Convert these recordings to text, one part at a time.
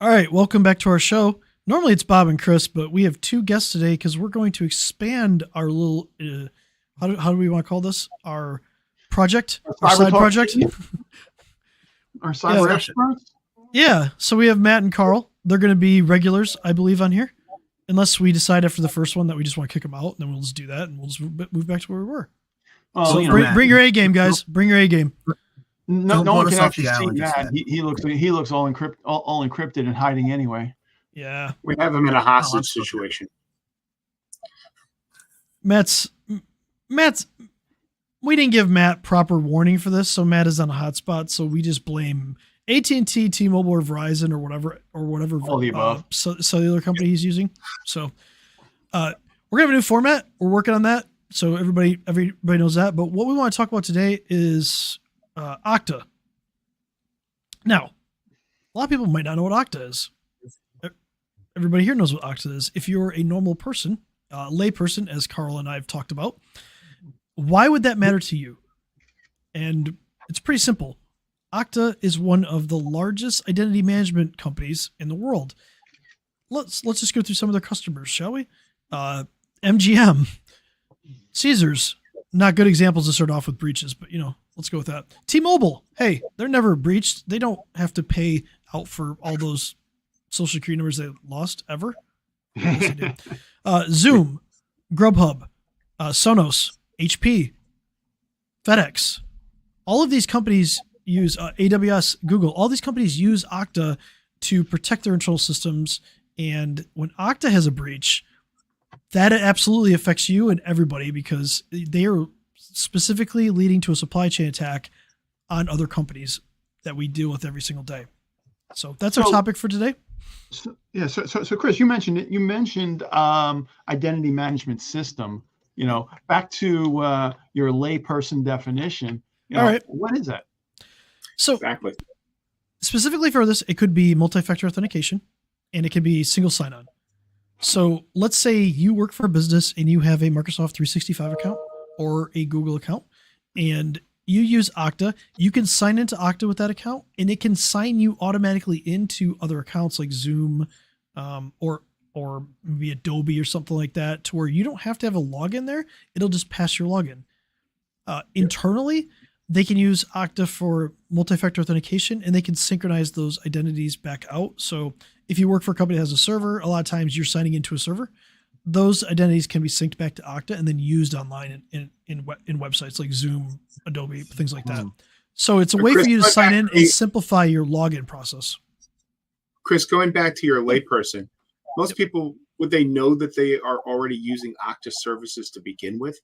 All right, welcome back to our show. Normally it's Bob and Chris, but we have two guests today because we're going to expand our little, how do we want to call this? Our project, our side project. Our cyber Yeah. experts? Yeah, so we have Matt and Carl. They're going to be regulars, I believe, on here. Unless we decide after the first one that we just want to kick them out, and then we'll just do that, and we'll just move back to where we were. Well, So bring your A game, guys. Bring your A game. no Don't one blow can us off actually the see island just that. He looks all encrypted and hiding anyway. Yeah. We have him in a hostage situation. Matt's, we didn't give Matt proper warning for this, so Matt is on a hotspot, so we just blame AT&T, T-Mobile, or Verizon, or whatever All the above. cellular company he's using. So we're gonna have a new format. We're working on that, so everybody knows that. But what we want to talk about today is Okta. Now, a lot of people might not know what Okta is. Everybody here knows what Okta is. If you're a normal person, layperson, as Carl and I have talked about, why would that matter to you? And it's pretty simple. Okta is one of the largest identity management companies in the world. Let's just go through some of their customers, shall we? MGM, Caesars, not good examples to start off with breaches, but let's go with that. T-Mobile, hey, they're never breached. They don't have to pay out for all those social security numbers they lost ever. Yes, they did. Zoom, Grubhub, Sonos, HP, FedEx. All of these companies use AWS, Google. All these companies use Okta to protect their internal systems. And when Okta has a breach, that absolutely affects you and everybody because they are specifically leading to a supply chain attack on other companies that we deal with every single day. So that's our topic for today. So Chris, you mentioned it. You mentioned identity management system. Back to your layperson definition. All right. What is that? So Exactly. specifically for this, it could be multi-factor authentication and it could be single sign-on. So let's say you work for a business and you have a Microsoft 365 account or a Google account and you use Okta. You can sign into Okta with that account and it can sign you automatically into other accounts like Zoom or maybe Adobe or something like that to where you don't have to have a login there. It'll just pass your login. Internally, they can use Okta for multi-factor authentication and they can synchronize those identities back out. So if you work for a company that has a server, a lot of times you're signing into a server. Those identities can be synced back to Okta and then used online in websites like Zoom, Adobe, things like that. So it's a way for you to sign in and simplify your login process. Chris, going back to your layperson, most people, would they know that they are already using Okta services to begin with?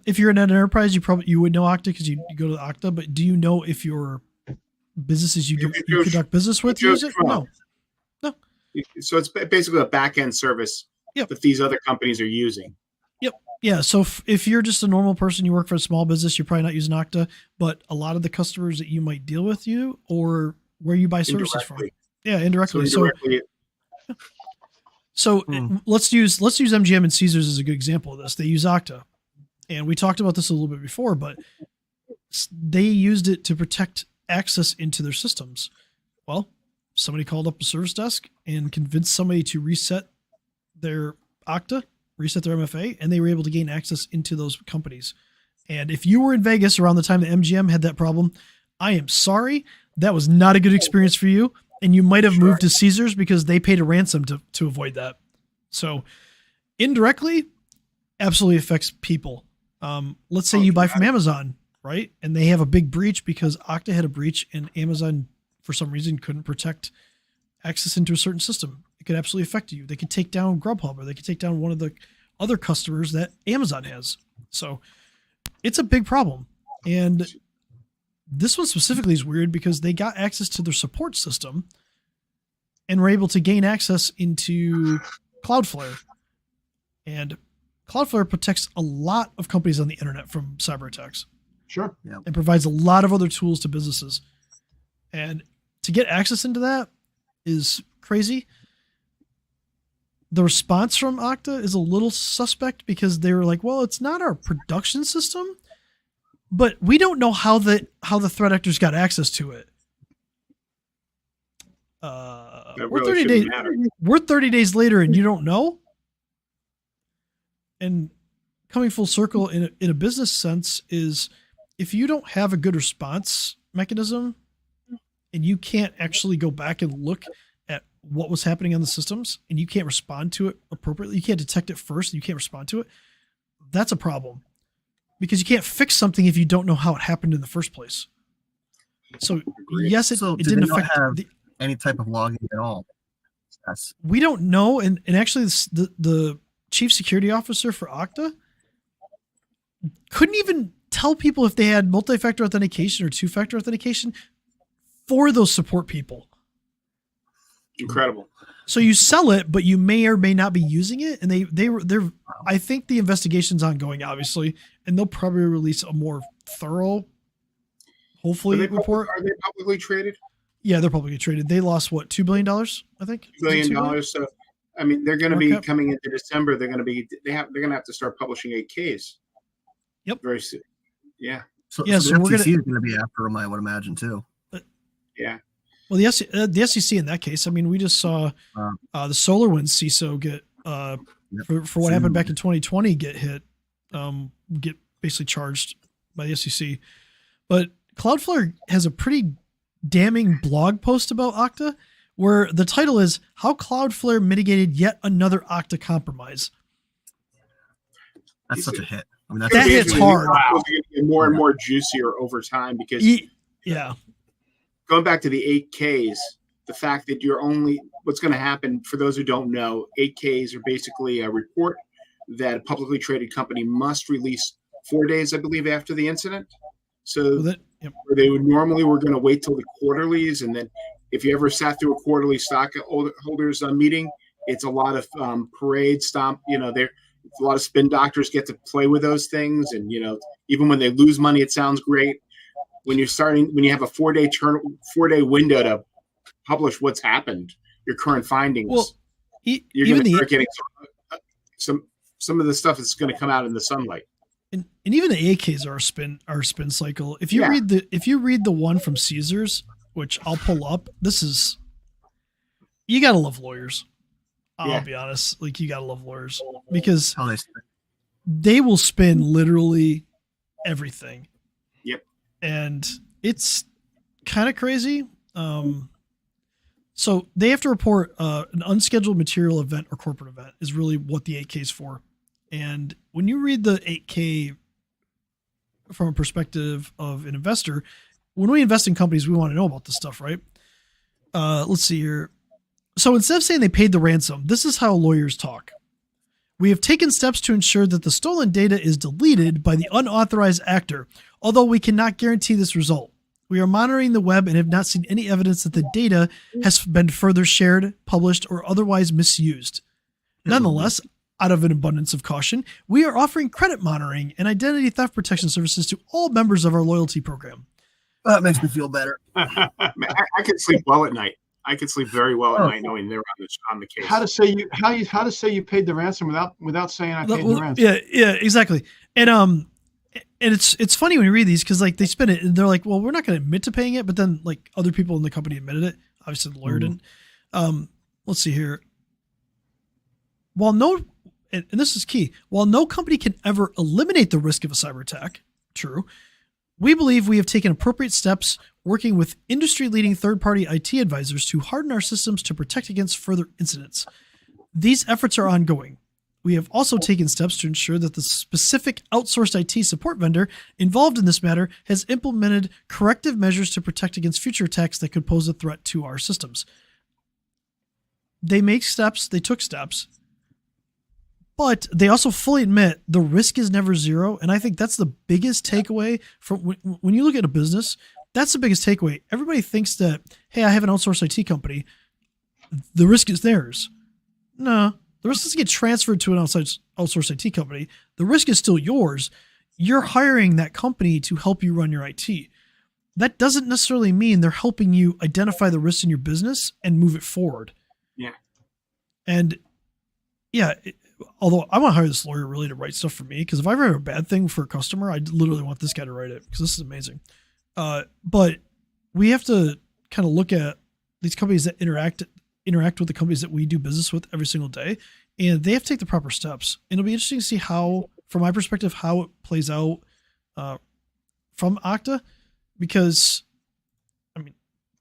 If you're in an enterprise, you would know Okta because you go to Okta. But do you know if your businesses you conduct business with use it? No. So it's basically a back-end service that these other companies are using. Yep. Yeah. So if you're just a normal person, you work for a small business, you're probably not using Okta. But a lot of the customers that you might deal with or where you buy services from, indirectly. So let's use MGM and Caesars as a good example of this. They use Okta. And we talked about this a little bit before, but they used it to protect access into their systems. Well, somebody called up a service desk and convinced somebody to reset their Okta, reset their MFA, and they were able to gain access into those companies. And if you were in Vegas around the time that MGM had that problem, I am sorry. That was not a good experience for you. And you might have moved to Caesars because they paid a ransom to avoid that. So indirectly, absolutely affects people. Let's say you buy from Amazon, right? And they have a big breach because Okta had a breach and Amazon, for some reason, couldn't protect access into a certain system. It could absolutely affect you. They could take down Grubhub or they could take down one of the other customers that Amazon has. So it's a big problem. And this one specifically is weird because they got access to their support system and were able to gain access into Cloudflare. And Cloudflare protects a lot of companies on the internet from cyber attacks. Sure. And provides a lot of other tools to businesses. And to get access into that is crazy. The response from Okta is a little suspect because they were like, well, it's not our production system, but we don't know how the threat actors got access to it. That we're really 30 shouldn't days. matter. We're 30 days later, and you don't know. And coming full circle in a business sense is if you don't have a good response mechanism and you can't actually go back and look at what was happening on the systems and you can't respond to it appropriately, you can't detect it first and you can't respond to it, that's a problem because you can't fix something if you don't know how it happened in the first place. So yes, it So do didn't they not affect have any type of logging at all? That's we don't know. And actually the chief security officer for Okta couldn't even tell people if they had multi-factor authentication or two-factor authentication for those support people. Incredible. So you sell it, but you may or may not be using it. And they're I think the investigation's ongoing, obviously, and they'll probably release a more thorough, hopefully, report. Are they publicly traded? Yeah, they're publicly traded. They lost what, $2 billion, I think? $2 billion. So I mean, they're going to be Markup. coming into December. They're going to have to start publishing 8Ks. Yep. Very soon. Yeah. so, Yeah, so so the we're FTC gonna- is going to be after them, I would imagine too. Yeah. Well, the SEC in that case, I mean, we just saw the SolarWinds CISO get for what happened back in 2020 get hit, get basically charged by the SEC. But Cloudflare has a pretty damning blog post about Okta where the title is "How Cloudflare Mitigated Yet Another Okta Compromise." That's such a hit. I mean, that's That hits hard. It's going to get more and more juicier over time because Yeah. going back to the 8Ks, the fact that what's going to happen for those who don't know, 8Ks are basically a report that a publicly traded company must release 4 days, I believe, after the incident. So Well, yep. where they would normally were going to wait till the quarterlies, and then if you ever sat through a quarterly stock holders meeting, it's a lot of parade stomp. There a lot of spin doctors get to play with those things, and even when they lose money, it sounds great. When you have a 4-day window to publish what's happened, your current findings, Well, you're even going to the start getting some of the stuff that's going to come out in the sunlight. and even the AKs are a spin cycle. If you Yeah. read the one from Caesars, which I'll pull up, you gotta love lawyers. I'll be honest, like you gotta love lawyers because how they will spin literally everything. Yep. And it's kind of crazy. So they have to report an unscheduled material event or corporate event is really what the 8K is for. And when you read the 8K from a perspective of an investor, when we invest in companies, we want to know about this stuff, right? Let's see here. So instead of saying they paid the ransom, this is how lawyers talk. We have taken steps to ensure that the stolen data is deleted by the unauthorized actor, although we cannot guarantee this result. We are monitoring the web and have not seen any evidence that the data has been further shared, published, or otherwise misused. Nonetheless, out of an abundance of caution, we are offering credit monitoring and identity theft protection services to all members of our loyalty program. That makes me feel better. I could sleep well at night. I could sleep very well at night knowing they're on the case. How to say you paid the ransom without saying I paid the ransom? Yeah, exactly. And it's funny when you read these because like they spin it and they're like, well, we're not going to admit to paying it, but then like other people in the company admitted it. Obviously, the lawyer didn't. Let's see here. And this is key, while no company can ever eliminate the risk of a cyber attack, true, we believe we have taken appropriate steps working with industry-leading third-party IT advisors to harden our systems to protect against further incidents. These efforts are ongoing. We have also taken steps to ensure that the specific outsourced IT support vendor involved in this matter has implemented corrective measures to protect against future attacks that could pose a threat to our systems. They took steps, but they also fully admit the risk is never zero. And I think that's the biggest takeaway from when you look at a business. That's the biggest takeaway. Everybody thinks that, hey, I have an outsourced IT company. The risk is theirs. No, the risk doesn't get transferred to an outsourced IT company. The risk is still yours. You're hiring that company to help you run your IT. That doesn't necessarily mean they're helping you identify the risks in your business and move it forward. Yeah. And yeah, although I want to hire this lawyer really to write stuff for me, because if I write a bad thing for a customer, I literally want this guy to write it because this is amazing. But we have to kind of look at these companies that interact with the companies that we do business with every single day, and they have to take the proper steps. And it'll be interesting to see how, from my perspective, how it plays out from Okta, because I mean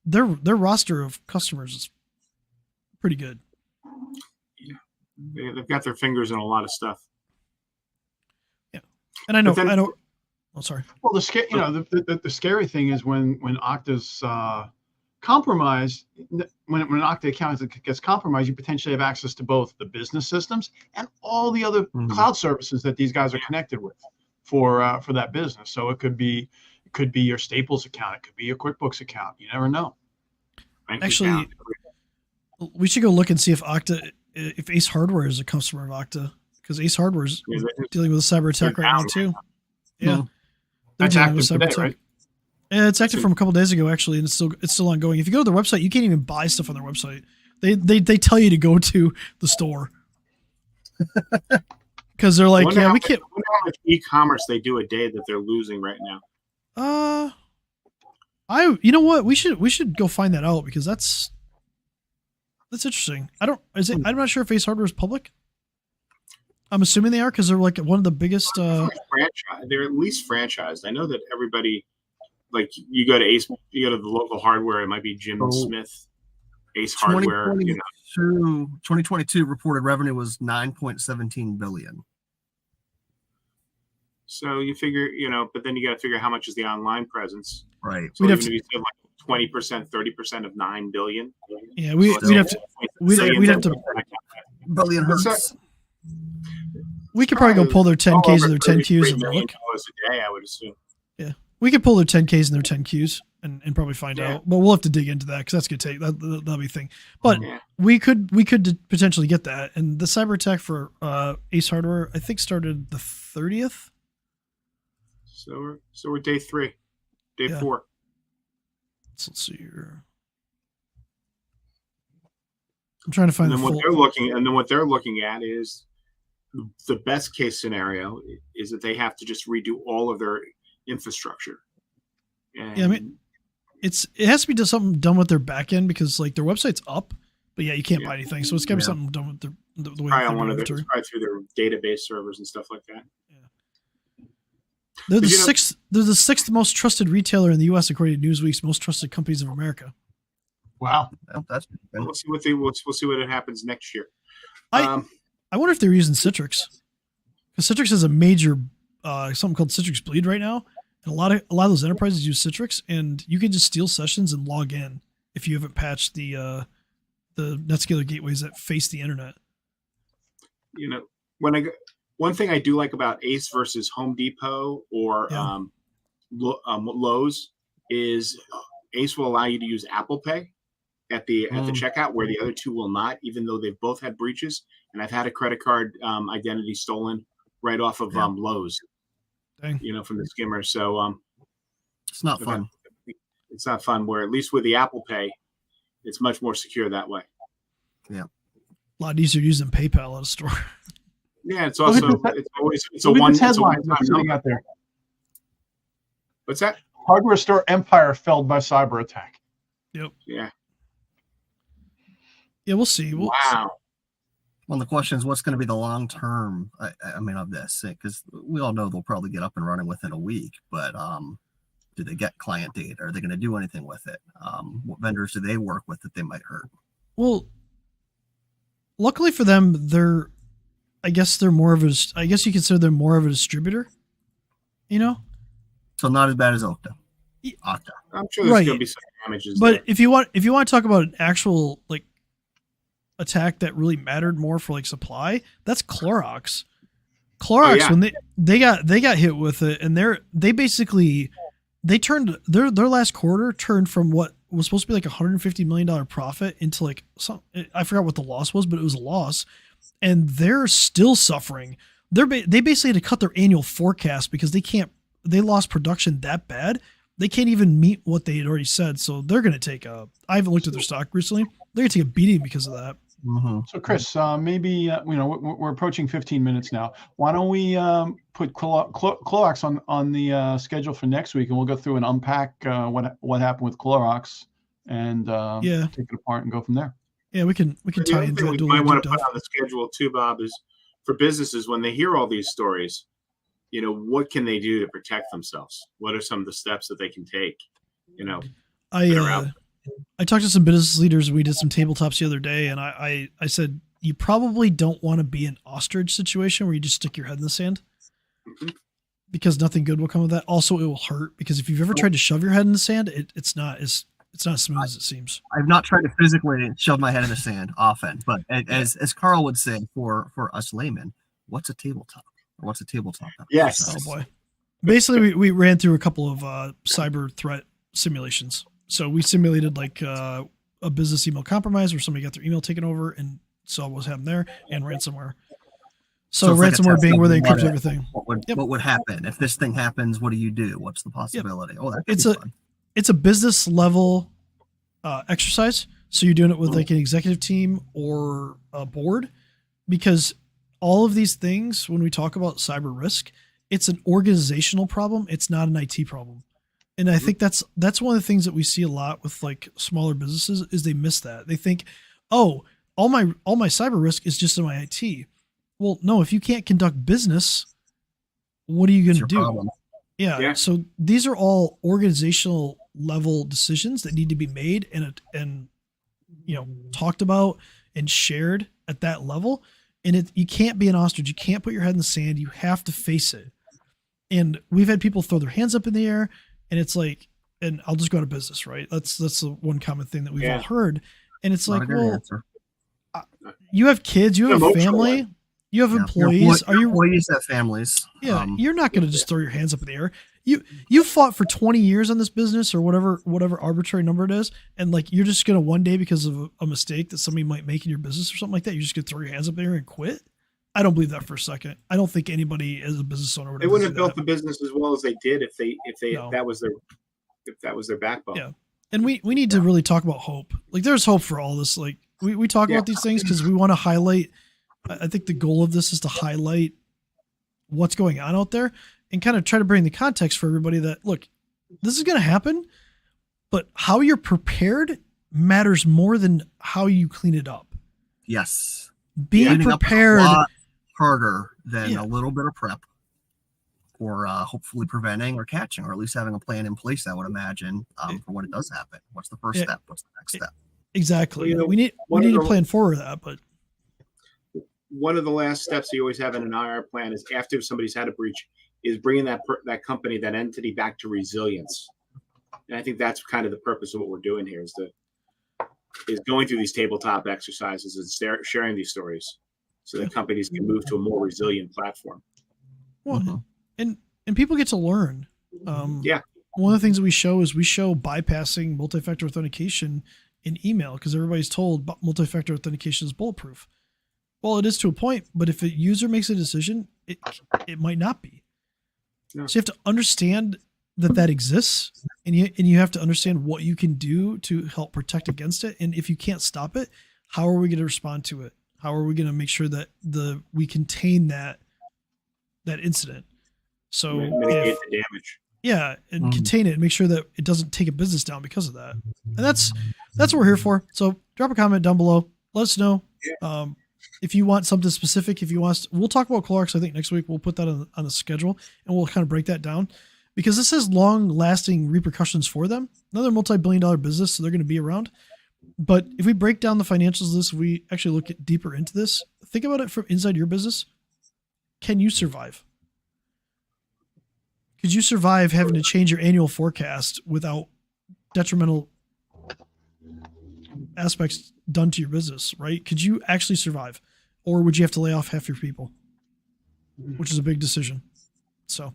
their roster of customers is pretty good. Yeah, they've got their fingers in a lot of stuff. Yeah, and I know. But then- Oh, sorry. Well, the scary thing is when Okta's compromised. When an Okta account gets compromised, you potentially have access to both the business systems and all the other cloud services that these guys are connected with for that business. So it could be your Staples account, it could be your QuickBooks account. You never know. Actually, we should go look and see if Ace Hardware is a customer of Okta, because Ace Hardware is dealing with a cyber attack right now too. Yeah. That's active today, right? Yeah, it's active from a couple days ago actually, and it's still ongoing. If you go to their website, you can't even buy stuff on their website. They tell you to go to the store because they're like, yeah, we can't. I wonder how much e-commerce they do a day that they're losing right now. You know what? We should go find that out, because that's interesting. I'm not sure if Ace Hardware is public. I'm assuming they are, because they're like one of the biggest. Franchise. They're at least franchised. I know that everybody, like you go to Ace, you go to the local hardware. It might be Jim Smith, Ace Hardware. 2022 reported revenue was $9.17 billion. So you figure, but then you got to figure how much is the online presence. Right. So we'd have to like 20%, 30% of $9 billion. Yeah, we'd have to. Billion hertz. We could probably go pull their 10Ks and their 10Qs and look. A day, I would assume. Yeah, we could pull their 10Ks and their 10Qs and probably find out. But we'll have to dig into that, because that's gonna take that'll be a thing. But we could potentially get that. And the cyber attack for Ace Hardware, I think, started the 30th. So we're day 3, day 4. So let's see here. I'm trying to find what they're looking at is the best case scenario is that they have to just redo all of their infrastructure. And I mean, it has to be something done with their back end, because like their website's up, but you can't buy anything. So it's got to be something done with the way probably on one of their, probably through their database servers and stuff like that. Yeah. They're the sixth most trusted retailer in the U.S. according to Newsweek's Most Trusted Companies of America. Wow, that's we'll see what happens next year. I wonder if they're using Citrix, because Citrix has a major something called Citrix Bleed right now, and a lot of those enterprises use Citrix, and you can just steal sessions and log in if you haven't patched the NetScaler gateways that face the internet. One thing I do like about Ace versus Home Depot or Lowe's is Ace will allow you to use Apple Pay at the checkout, where the other two will not, even though they've both had breaches. And I've had a credit card identity stolen right off of Lowe's, from the skimmer. So it's not fun. It's not fun. Where at least with the Apple Pay, it's much more secure that way. Yeah, a lot easier to use than PayPal at a store. Yeah, it's also it's a one sitting out there. What's that? Hardware store empire felled by cyber attack. Yep. Yeah. Yeah, we'll see. Wow. Well, the question is, what's going to be the long term? Of this, because we all know they'll probably get up and running within a week. But do they get client data? Are they going to do anything with it? What vendors do they work with that they might hurt? Well, luckily for them, I guess you consider them more of a distributor. So not as bad as Okta. I'm sure there's going to be some damages. But there. if you want to talk about an actual attack that really mattered more for supply, that's Clorox. When they got hit with it, and they turned their last quarter turned from what was supposed to be $150 million profit into I forgot what the loss was, but it was a loss, and they're still suffering. They basically had to cut their annual forecast because they lost production that bad. They can't even meet what they had already said. So they're going to take I haven't looked at their stock recently. They're going to take a beating because of that. Mm-hmm. So Chris, maybe, we're approaching 15 minutes now. Why don't we put Clorox on the schedule for next week, and we'll go through and unpack what happened with Clorox and Yeah. take it apart and go from there. Yeah, we can The tie other into thing that we dual might want to deep put dive. on the schedule too, Bob, is for businesses when they hear all these stories, what can they do to protect themselves? What are some of the steps that they can take? that are out I talked to some business leaders. We did some tabletops the other day, and I said you probably don't want to be an ostrich situation where you just stick your head in the sand, Mhm. because nothing good will come of that. Also, it will hurt, because if you've ever tried to shove your head in the sand, it's not as smooth as it seems. I've not tried to physically shove my head in the sand often, but as Carl would say, for us laymen, what's a tabletop? Or what's a tabletop? Yes. Oh exercise? boy. Basically, we ran through a couple of cyber threat simulations. So we simulated like a business email compromise where somebody got their email taken over and saw what was happening there, and ransomware. So it's like a ransomware test being of where they what encrypt everything. What would happen if this thing happens? What do you do? What's the possibility? Oh, that could It's be a- fun. It's a business level exercise. So you're doing it with like an executive team or a board, because all of these things, when we talk about cyber risk, it's an organizational problem. It's not an IT problem. And I think that's one of the things that we see a lot with like smaller businesses is they miss that. They think, oh, all my cyber risk is just in my IT. Well, no, if you can't conduct business, what are you going It's to your do? problem. Yeah. So these are all organizational level decisions that need to be made and talked about and shared at that level. And you can't be an ostrich. You can't put your head in the sand. You have to face it. And we've had people throw their hands up in the air, and it's like, and I'll just go out of business, right? That's the one common thing that we've all heard. And it's Not like, a good well, answer. you have kids, you have a Emotional family, you have Yeah. employees. Your employees have families. Yeah, you're not going to just throw your hands up in the air. You fought for 20 years on this business or whatever arbitrary number it is, and like you're just going to one day, because of a mistake that somebody might make in your business or something like that, you're just going to throw your hands up in the air and quit. I don't believe that for a second. I don't think anybody as a business owner would They ever wouldn't have do built that. the business as well as they did if No. that was their backbone. Yeah. And we need to really talk about hope. Like there's hope for all this. Like we talk about these things because we want to highlight. I think the goal of this is to highlight what's going on out there and kind of try to bring the context for everybody that, look, this is going to happen, but how you're prepared matters more than how you clean it up. Yes. Be Cleaning up is prepared. a lot harder than Yeah. a little bit of prep for hopefully preventing or catching, or at least having a plan in place, I would imagine, for when it does happen. What's the first step? What's the next step? Exactly. Well, we need to plan for that, but One of the last steps you always have in an IR plan is after somebody's had a breach is bringing that company, that entity back to resilience. And I think that's kind of the purpose of what we're doing here is going through these tabletop exercises and sharing these stories so that companies can move to a more resilient platform. well, and people get to learn. Yeah. One of the things that we show bypassing multi-factor authentication in email, because everybody's told multi-factor authentication is bulletproof. Well, it is to a point, but if a user makes a decision, it might not be. No. So you have to understand that exists, and you have to understand what you can do to help protect against it. And if you can't stop it, how are we going to respond to it? How are we going to make sure that we contain that incident? So Mitigate the damage. yeah, and contain it and make sure that it doesn't take a business down because of that. And that's what we're here for. So drop a comment down below. Let us know. If you want something specific, if you want us we'll talk about Clorox. I think next week we'll put that on the schedule and we'll kind of break that down, because this has long lasting repercussions for them. Another multi-billion-dollar business, so they're going to be around. But if we break down the financials of this, we actually look deeper into this. Think about it from inside your business. Can you survive? Could you survive having to change your annual forecast without detrimental aspects done to your business, right? Could you actually survive? Or would you have to lay off half your people? Which is a big decision. So,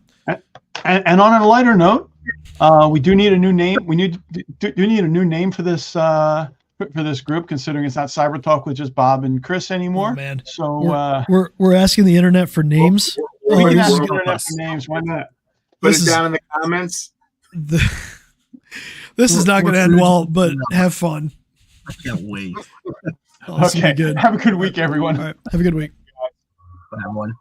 and on a lighter note, we do need a new name. We need a new name for this group, considering it's not Cybertalk with just Bob and Chris anymore. oh man. So We're asking the internet for names. we can ask the World internet Bus. for names. Why not? Put This it is- down in the comments. This is not going to end well, but have fun. I can't wait. Oh, this will be Okay. good. Have a good week, everyone. All right. Have a good week. Bye, everyone.